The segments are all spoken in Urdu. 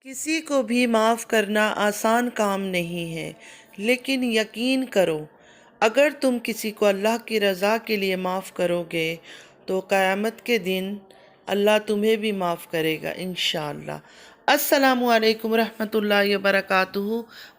کسی کو بھی معاف کرنا آسان کام نہیں ہے، لیکن یقین کرو اگر تم کسی کو اللہ کی رضا کے لیے معاف کرو گے تو قیامت کے دن اللہ تمہیں بھی معاف کرے گا انشاءاللہ۔ السلام علیکم ورحمۃ اللہ وبرکاتہ۔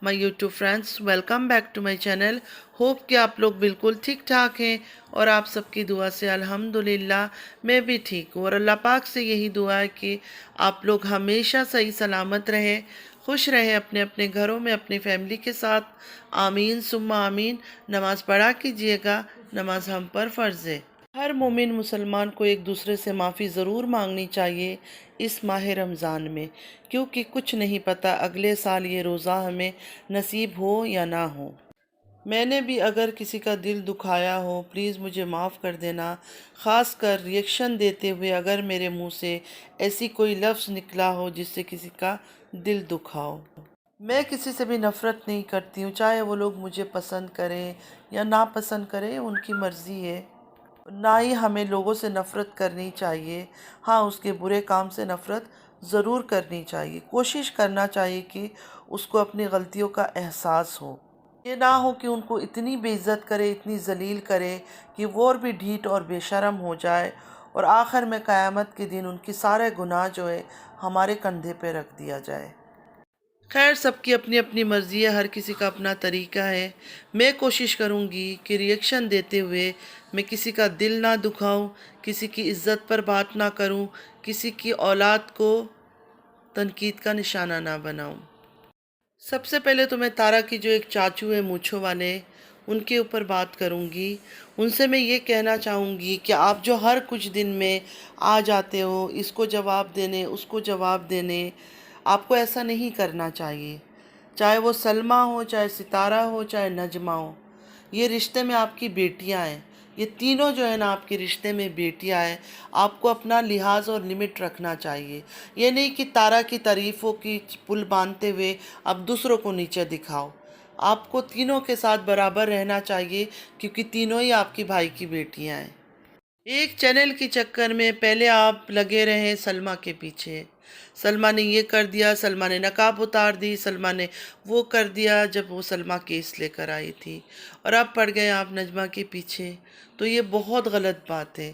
My YouTube friends, welcome back to my channel. Hope کہ آپ لوگ بالکل ٹھیک ٹھاک ہیں اور آپ سب کی دعا سے الحمدللہ میں بھی ٹھیک ہوں، اور اللہ پاک سے یہی دعا ہے کہ آپ لوگ ہمیشہ صحیح سلامت رہیں، خوش رہیں اپنے اپنے گھروں میں اپنی فیملی کے ساتھ۔ آمین ثم آمین۔ نماز پڑھا کیجیے گا، نماز ہم پر فرض ہے۔ ہر مومن مسلمان کو ایک دوسرے سے معافی ضرور مانگنی چاہیے اس ماہ رمضان میں، کیونکہ کچھ نہیں پتہ اگلے سال یہ روزہ ہمیں نصیب ہو یا نہ ہو۔ میں نے بھی اگر کسی کا دل دکھایا ہو پلیز مجھے معاف کر دینا، خاص کر ریئیکشن دیتے ہوئے اگر میرے منہ سے ایسی کوئی لفظ نکلا ہو جس سے کسی کا دل دکھاؤ۔ میں کسی سے بھی نفرت نہیں کرتی ہوں، چاہے وہ لوگ مجھے پسند کریں یا ناپسند کریں، ان کی مرضی ہے۔ نہ ہی ہمیں لوگوں سے نفرت کرنی چاہیے، ہاں اس کے برے کام سے نفرت ضرور کرنی چاہیے، کوشش کرنا چاہیے کہ اس کو اپنی غلطیوں کا احساس ہو، یہ نہ ہو کہ ان کو اتنی بے عزت کرے، اتنی ذلیل کرے کہ وہ اور بھی ڈھیٹ اور بے شرم ہو جائے، اور آخر میں قیامت کے دن ان کی سارے گناہ جو ہے ہمارے کندھے پہ رکھ دیا جائے۔ خیر، سب کی اپنی اپنی مرضی ہے، ہر کسی کا اپنا طریقہ ہے۔ میں کوشش کروں گی کہ ریئیکشن دیتے ہوئے میں کسی کا دل نہ دکھاؤں، کسی کی عزت پر بات نہ کروں، کسی کی اولاد کو تنقید کا نشانہ نہ بناؤں۔ سب سے پہلے تو میں تارا کی جو ایک چاچو ہے مونچھوں والے، ان کے اوپر بات کروں گی۔ ان سے میں یہ کہنا چاہوں گی کہ آپ جو ہر کچھ دن میں آ جاتے ہو اس کو جواب دینے اس کو جواب دینے، آپ کو ایسا نہیں کرنا چاہیے، چاہے وہ سلمیٰ ہو، چاہے ستارہ ہو، چاہے نجمہ ہو۔ یہ رشتے میں آپ کی بیٹیاں ہیں، یہ تینوں جو ہے نا آپ کے رشتے میں بیٹیاں ہیں، آپ کو اپنا لحاظ اور لمٹ رکھنا چاہیے۔ یہ نہیں کہ تارا کی تعریفوں کی پل باندھتے ہوئے اب دوسروں کو نیچے دکھاؤ۔ آپ کو تینوں کے ساتھ برابر رہنا چاہیے، کیونکہ تینوں ہی آپ کی بھائی کی بیٹیاں ہیں۔ ایک چینل کے چکر میں پہلے آپ لگے رہے سلمیٰ کے پیچھے، سلمیٰ نے یہ کر دیا، سلمیٰ نے نقاب اتار دی، سلمیٰ نے وہ کر دیا جب وہ سلمیٰ کیس لے کر آئی تھی، اور اب پڑ گئے آپ نجمہ کے پیچھے۔ تو یہ بہت غلط بات ہے۔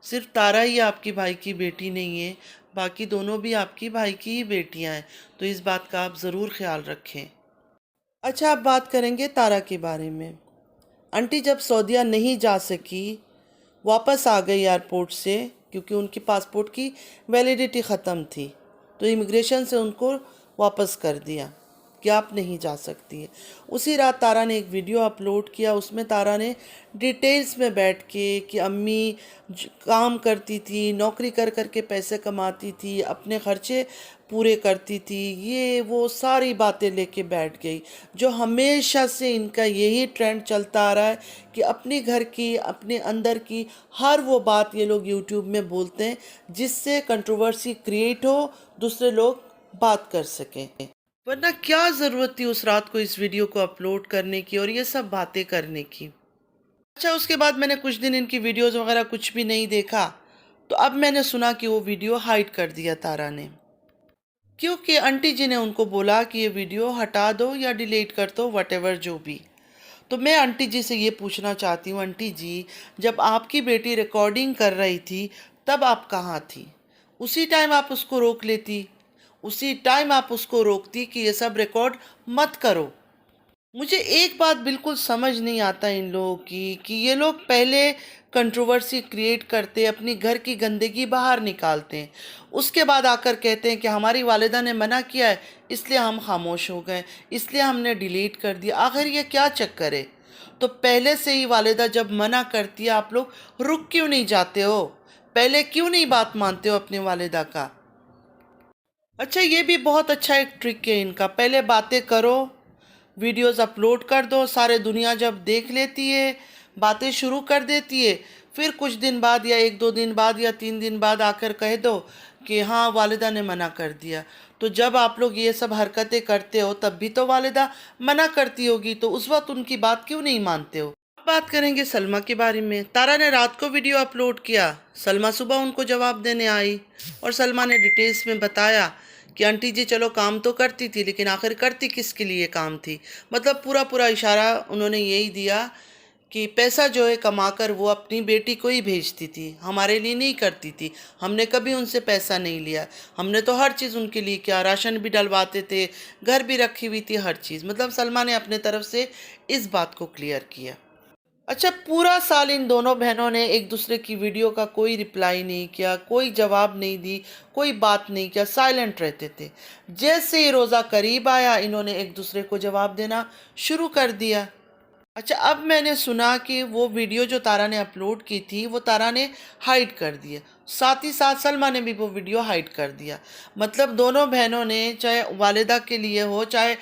صرف تارا ہی آپ کی بھائی کی بیٹی نہیں ہے، باقی دونوں بھی آپ کی بھائی کی ہی بیٹیاں ہیں، تو اس بات کا آپ ضرور خیال رکھیں۔ اچھا، اب بات کریں گے تارا کے بارے میں۔ انٹی جب سعودیہ نہیں جا سکی، واپس آ گئی ایئرپورٹ سے، کیونکہ ان کی پاسپورٹ کی ویلیڈیٹی ختم تھی، تو امیگریشن سے ان کو واپس کر دیا کہ آپ نہیں جا سکتی ہے۔ اسی رات تارا نے ایک ویڈیو اپلوڈ کیا، اس میں تارا نے ڈیٹیلز میں بیٹھ کے کہ امی کام کرتی تھی، نوکری کر کر کے پیسے کماتی تھی، اپنے خرچے پورے کرتی تھی، یہ وہ ساری باتیں لے کے بیٹھ گئی، جو ہمیشہ سے ان کا یہی ٹرینڈ چلتا آ رہا ہے کہ اپنے گھر کی، اپنے اندر کی ہر وہ بات یہ لوگ یوٹیوب میں بولتے ہیں جس سے کنٹروورسی کریٹ ہو، دوسرے لوگ بات کر سکیں۔ ورنہ کیا ضرورت تھی اس رات کو اس ویڈیو کو اپلوڈ کرنے کی اور یہ سب باتیں کرنے کی۔ اچھا، اس کے بعد میں نے کچھ دن ان کی ویڈیوز وغیرہ کچھ بھی نہیں دیکھا، تو اب میں نے سنا کہ وہ ویڈیو ہائیڈ کر دیا تارا نے، کیونکہ انٹی جی نے ان کو بولا کہ یہ ویڈیو ہٹا دو یا ڈیلیٹ کر دو، واٹ ایور جو بھی۔ تو میں انٹی جی سے یہ پوچھنا چاہتی ہوں، انٹی جی جب آپ کی بیٹی ریکارڈنگ کر رہی تھی تب آپ کہاں تھی؟ اسی ٹائم آپ اس کو روک لیتی، اسی ٹائم آپ اس کو روکتی کہ یہ سب ریکارڈ مت کرو۔ مجھے ایک بات بالکل سمجھ نہیں آتا ان لوگوں کی کہ یہ لوگ پہلے کنٹروورسی کریٹ کرتے، اپنی گھر کی گندگی باہر نکالتے ہیں، اس کے بعد آ کر کہتے ہیں کہ ہماری والدہ نے منع کیا ہے اس لیے ہم خاموش ہو گئے، اس لیے ہم نے ڈیلیٹ کر دیا۔ آخر یہ کیا چکر ہے؟ تو پہلے سے ہی والدہ جب منع کرتی ہے آپ لوگ رک کیوں نہیں جاتے ہو؟ پہلے کیوں نہیں بات مانتے ہو اپنی والدہ کا؟ اچھا، یہ بھی بہت اچھا ایک ٹرک ہے ان کا، پہلے باتیں کرو، ویڈیوز اپلوڈ کر دو، سارے دنیا جب دیکھ لیتی ہے، باتیں شروع کر دیتی ہے، پھر کچھ دن بعد یا ایک دو دن بعد یا 3 دن بعد آ کر کہہ دو کہ ہاں والدہ نے منع کر دیا۔ تو جب آپ لوگ یہ سب حرکتیں کرتے ہو تب بھی تو والدہ منع کرتی ہوگی، تو اس وقت ان کی بات کیوں نہیں مانتے ہو؟ اب بات کریں گے سلمیٰ کے بارے میں۔ تارا نے رات کو ویڈیو اپلوڈ کیا، سلمیٰ صبح ان کو جواب دینے آئی، اور سلمیٰ نے ڈیٹیلز میں بتایا کہ آنٹی جی چلو کام تو کرتی تھی لیکن آخر کرتی کس کے لیے کام تھی. مطلب پورا پورا اشارہ انہوں نے یہی دیا کہ پیسہ جو ہے کما کر وہ اپنی بیٹی کو ہی بھیجتی تھی، ہمارے لیے نہیں کرتی تھی. ہم نے کبھی ان سے پیسہ نہیں لیا، ہم نے تو ہر چیز ان کے لیے کیا، راشن بھی ڈلواتے تھے، گھر بھی رکھی ہوئی تھی، ہر چیز. مطلب سلمہ نے اپنے طرف سے اس بات کو کلیئر کیا. اچھا، پورا سال ان دونوں بہنوں نے ایک دوسرے کی ویڈیو کا کوئی رپلائی نہیں کیا، کوئی جواب نہیں دی، کوئی بات نہیں کیا، سائلنٹ رہتے تھے. جیسے ہی روزہ قریب آیا انہوں نے ایک دوسرے کو جواب دینا شروع کر دیا. اچھا، اب میں نے سنا کہ وہ ویڈیو جو تارا نے اپلوڈ کی تھی وہ تارا نے ہائیڈ کر دی ہے، ساتھ ہی ساتھ سلمہ نے بھی وہ ویڈیو ہائیڈ کر دیا. مطلب دونوں بہنوں نے چاہے والدہ کے لیے ہو چاہے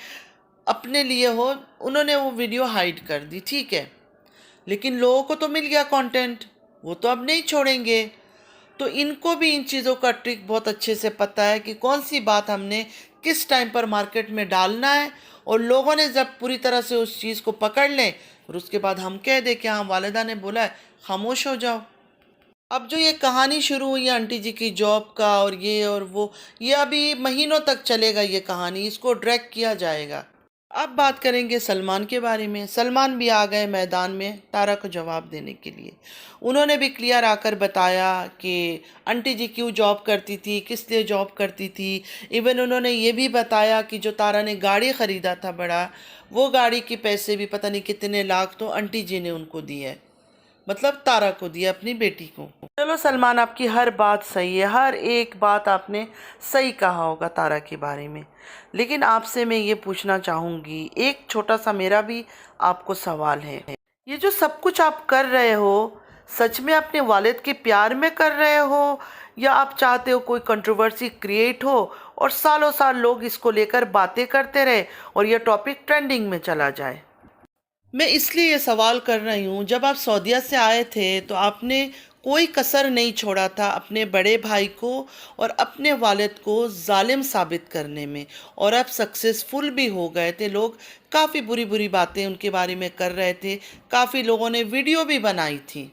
اپنے لیے ہو، انہوں نے وہ ویڈیو ہائیڈ کر دی. ٹھیک ہے، لیکن لوگوں کو تو مل گیا کانٹینٹ، وہ تو اب نہیں چھوڑیں گے. تو ان کو بھی ان چیزوں کا ٹرک بہت اچھے سے پتہ ہے کہ کون سی بات ہم نے کس ٹائم پر مارکیٹ میں ڈالنا ہے، اور لوگوں نے جب پوری طرح سے اس چیز کو پکڑ لیں اور اس کے بعد ہم کہہ دیں کہ ہاں والدہ نے بولا ہے، خاموش ہو جاؤ. اب جو یہ کہانی شروع ہوئی ہے آنٹی جی کی جاب کا اور وہ، یہ ابھی مہینوں تک چلے گا. یہ کہانی اس کو ڈریگ کیا جائے گا. اب بات کریں گے سلمان کے بارے میں. سلمان بھی آ گئے میدان میں تارا کو جواب دینے کے لیے. انہوں نے بھی کلیئر آ کر بتایا کہ آنٹی جی کیوں جاب کرتی تھی، کس لیے جاب کرتی تھی. ایون انہوں نے یہ بھی بتایا کہ جو تارا نے گاڑی خریدا تھا بڑا، وہ گاڑی کے پیسے بھی پتہ نہیں کتنے لاکھ تو آنٹی جی نے ان کو دیے، مطلب تارا کو دیا، اپنی بیٹی کو. چلو سلمان، آپ کی ہر بات صحیح ہے، ہر ایک بات آپ نے صحیح کہا ہوگا تارا کے بارے میں. لیکن آپ سے میں یہ پوچھنا چاہوں گی، ایک چھوٹا سا میرا بھی آپ کو سوال ہے. یہ جو سب کچھ آپ کر رہے ہو، سچ میں اپنے والد کے پیار میں کر رہے ہو، یا آپ چاہتے ہو کوئی کنٹروورسی کریٹ ہو اور سالوں سال لوگ اس کو لے کر باتیں کرتے رہے اور یہ ٹاپک ٹرینڈنگ میں چلا جائے؟ میں اس لیے یہ سوال کر رہی ہوں، جب آپ سعودیہ سے آئے تھے تو آپ نے کوئی کسر نہیں چھوڑا تھا اپنے بڑے بھائی کو اور اپنے والد کو ظالم ثابت کرنے میں، اور آپ سکسیسفل بھی ہو گئے تھے. لوگ کافی بری بری باتیں ان کے بارے میں کر رہے تھے، کافی لوگوں نے ویڈیو بھی بنائی تھی.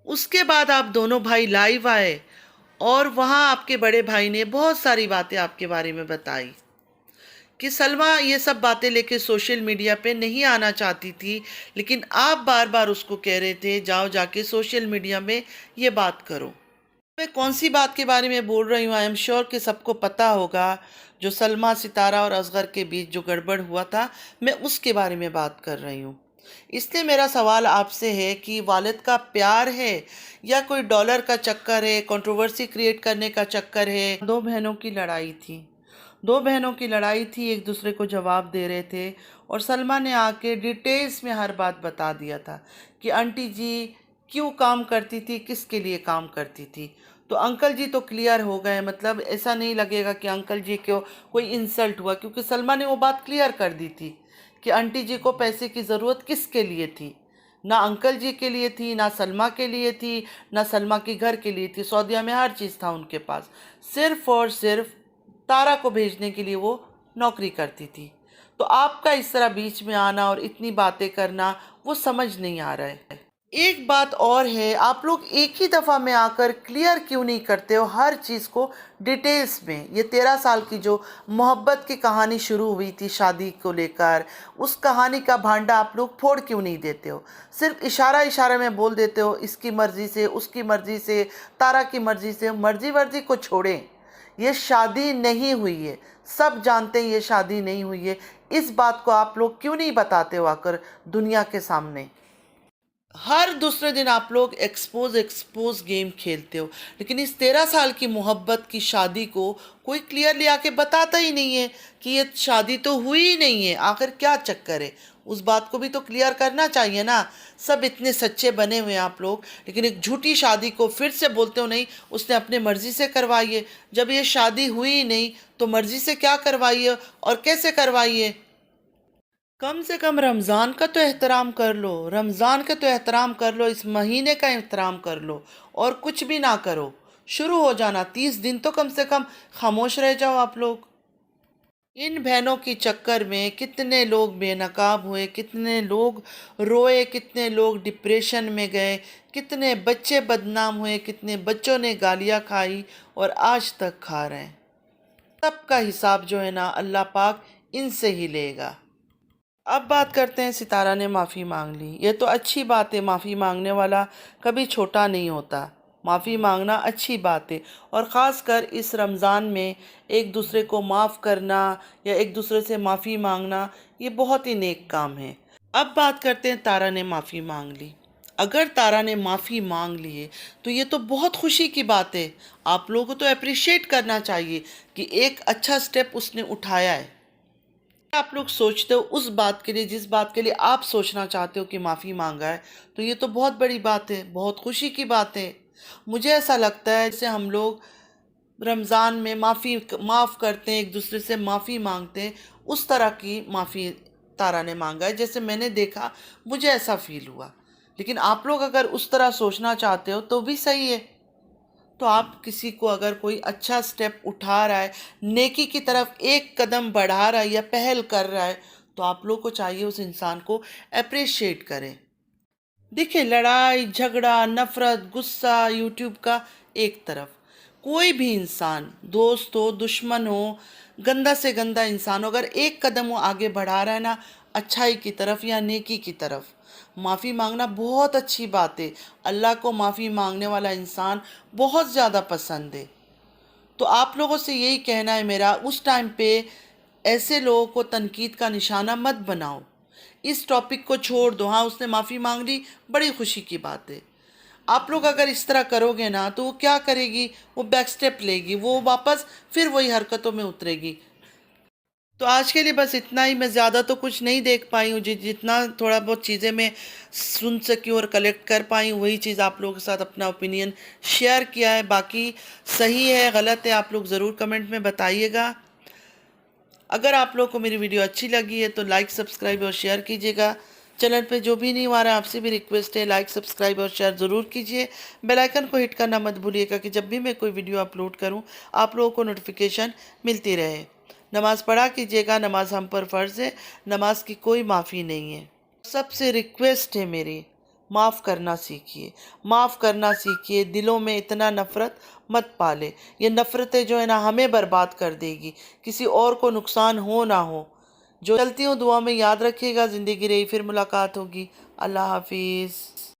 اس کے بعد آپ دونوں بھائی لائیو آئے اور وہاں آپ کے بڑے بھائی نے بہت ساری باتیں آپ کے بارے میں بتائی کہ سلمہ یہ سب باتیں لے کے سوشل میڈیا پہ نہیں آنا چاہتی تھی، لیکن آپ بار بار اس کو کہہ رہے تھے جاؤ جا کے سوشل میڈیا میں یہ بات کرو. میں کون سی بات کے بارے میں بول رہی ہوں، آئی ایم شیور کہ سب کو پتہ ہوگا. جو سلمہ، ستارہ اور اصغر کے بیچ جو گڑبڑ ہوا تھا، میں اس کے بارے میں بات کر رہی ہوں. اس لیے میرا سوال آپ سے ہے کہ والد کا پیار ہے یا کوئی ڈالر کا چکر ہے، کنٹروورسی کریٹ کرنے کا چکر ہے؟ دو بہنوں کی لڑائی تھی، دو بہنوں کی لڑائی تھی، ایک دوسرے کو جواب دے رہے تھے، اور سلمہ نے آ کے ڈیٹیلز میں ہر بات بتا دیا تھا کہ آنٹی جی کیوں کام کرتی تھی، کس کے لیے کام کرتی تھی. تو انکل جی تو کلیئر ہو گئے. مطلب ایسا نہیں لگے گا کہ انکل جی کو کوئی انسلٹ ہوا، کیونکہ سلمہ نے وہ بات کلیئر کر دی تھی کہ آنٹی جی کو پیسے کی ضرورت کس کے لیے تھی. نہ انکل جی کے لیے تھی، نہ سلمہ کے لیے تھی، نہ سلمہ کے گھر کے لیے تھی. سعودیہ میں ہر چیز تھا ان کے پاس، صرف اور صرف تارا کو بھیجنے کے لیے وہ نوکری کرتی تھی. تو آپ کا اس طرح بیچ میں آنا اور اتنی باتیں کرنا وہ سمجھ نہیں آ رہا ہے. ایک بات اور ہے، آپ لوگ ایک ہی دفعہ میں آ کر کلیئر کیوں نہیں کرتے ہو ہر چیز کو ڈیٹیلز میں؟ یہ 13 سال کی جو محبت کی کہانی شروع ہوئی تھی شادی کو لے کر، اس کہانی کا بھانڈا آپ لوگ پھوڑ کیوں نہیں دیتے ہو؟ صرف اشارہ اشارہ میں بول دیتے ہو اس کی مرضی سے، اس کی مرضی سے، تارا کی مرضی سے. مرضی کو چھوڑیں، یہ شادی نہیں ہوئی ہے، سب جانتے ہیں یہ شادی نہیں ہوئی ہے. اس بات کو آپ لوگ کیوں نہیں بتاتے ہو آ کر دنیا کے سامنے؟ ہر دوسرے دن آپ لوگ ایکسپوز گیم کھیلتے ہو، لیکن اس 13 سال کی محبت کی شادی کو کوئی کلیئرلی آ کے بتاتا ہی نہیں ہے کہ یہ شادی تو ہوئی ہی نہیں ہے. آخر کیا چکر ہے؟ اس بات کو بھی تو کلیئر کرنا چاہیے نا. سب اتنے سچے بنے ہوئے ہیں آپ لوگ، لیکن ایک جھوٹی شادی کو پھر سے بولتے ہو نہیں اس نے اپنے مرضی سے کروائی ہے. جب یہ شادی ہوئی ہی نہیں تو مرضی سے کیا کروائی ہے اور کیسے کروائی ہے؟ کم سے کم رمضان کا تو احترام کر لو، رمضان کا تو احترام کر لو، اس مہینے کا احترام کر لو، اور کچھ بھی نہ کرو. شروع ہو جانا 30 دن تو کم سے کم خاموش رہ جاؤ آپ لوگ. ان بہنوں کی چکر میں کتنے لوگ بے نقاب ہوئے، کتنے لوگ روئے، کتنے لوگ ڈپریشن میں گئے، کتنے بچے بدنام ہوئے، کتنے بچوں نے گالیاں کھائی اور آج تک کھا رہے ہیں. سب کا حساب جو ہے نا اللہ پاک ان سے ہی لے گا۔ اب بات کرتے ہیں ستارہ نے معافی مانگ لی، یہ تو اچھی بات ہے، معافی مانگنے والا کبھی چھوٹا نہیں ہوتا، معافی مانگنا اچھی بات ہے، اور خاص کر اس رمضان میں ایک دوسرے کو معاف کرنا یا ایک دوسرے سے معافی مانگنا یہ بہت ہی نیک کام ہے۔ اب بات کرتے ہیں تارا نے معافی مانگ لی۔ اگر تارا نے معافی مانگ لی ہے تو یہ تو بہت خوشی کی بات ہے، آپ لوگوں کو تو اپریشیٹ کرنا چاہیے کہ ایک اچھا سٹیپ اس نے اٹھایا ہے۔ آپ لوگ سوچتے ہو اس بات کے لیے جس بات کے لیے آپ سوچنا چاہتے ہو کہ معافی مانگا ہے، تو یہ تو بہت بڑی بات ہے، بہت خوشی کی بات ہے۔ مجھے ایسا لگتا ہے جیسے ہم لوگ رمضان میں معاف کرتے ہیں، ایک دوسرے سے معافی مانگتے ہیں، اس طرح کی معافی تارا نے مانگا ہے، جیسے میں نے دیکھا مجھے ایسا فیل ہوا۔ لیکن آپ لوگ اگر اس طرح سوچنا چاہتے ہو تو بھی صحیح ہے۔ تو آپ کسی کو اگر کوئی اچھا سٹیپ اٹھا رہا ہے، نیکی کی طرف ایک قدم بڑھا رہا ہے یا پہل کر رہا ہے، تو آپ لوگ کو چاہیے اس انسان کو اپریشیٹ کریں۔ دیکھیں، لڑائی جھگڑا نفرت غصہ یوٹیوب کا ایک طرف، کوئی بھی انسان دوست ہو دشمن ہو گندا سے گندا انسان ہو، اگر ایک قدم وہ آگے بڑھا رہا ہے نا اچھائی کی طرف یا نیکی کی طرف، معافی مانگنا بہت اچھی بات ہے۔ اللہ کو معافی مانگنے والا انسان بہت زیادہ پسند ہے۔ تو آپ لوگوں سے یہی کہنا ہے میرا، اس ٹائم پہ ایسے لوگوں کو تنقید کا نشانہ مت بناؤ، اس ٹاپک کو چھوڑ دو۔ ہاں اس نے معافی مانگ لی، بڑی خوشی کی بات ہے۔ آپ لوگ اگر اس طرح کرو گے نا تو وہ کیا کرے گی، وہ بیک سٹیپ لے گی، وہ واپس پھر وہی حرکتوں میں اترے گی۔ تو آج کے لیے بس اتنا ہی، میں زیادہ تو کچھ نہیں دیکھ پائی ہوں، جتنا تھوڑا بہت چیزیں میں سن سکی اور کلیکٹ کر پائی ہوں وہی چیز آپ لوگوں کے ساتھ اپنا اوپینین شیئر کیا ہے۔ باقی صحیح ہے غلط ہے آپ لوگ ضرور کمنٹ میں بتائیے گا۔ اگر آپ لوگوں کو میری ویڈیو اچھی لگی ہے تو لائک سبسکرائب اور شیئر کیجیے گا۔ چینل پہ جو بھی نہیں ہوا رہا ہے آپ سے بھی ریکویسٹ ہے لائک سبسکرائب اور شیئر ضرور کیجیے۔ بیل آئیکن کو ہٹ کرنا مت بھولیے گا کہ جب بھی میں کوئی ویڈیو اپلوڈ کروں آپ لوگوں کو نوٹیفیکیشن ملتی رہے۔ نماز پڑھا کیجیے گا، نماز ہم پر فرض ہے، نماز کی کوئی معافی نہیں ہے۔ سب سے ریکویسٹ ہے میری، معاف کرنا سیکھیے، معاف کرنا سیکھیے، دلوں میں اتنا نفرت مت پالے، یہ نفرتیں جو ہے نا ہمیں برباد کر دے گی، کسی اور کو نقصان ہو نہ ہو۔ جو چلتی ہوں دعا میں یاد رکھیے گا، زندگی رہی پھر ملاقات ہوگی۔ اللہ حافظ۔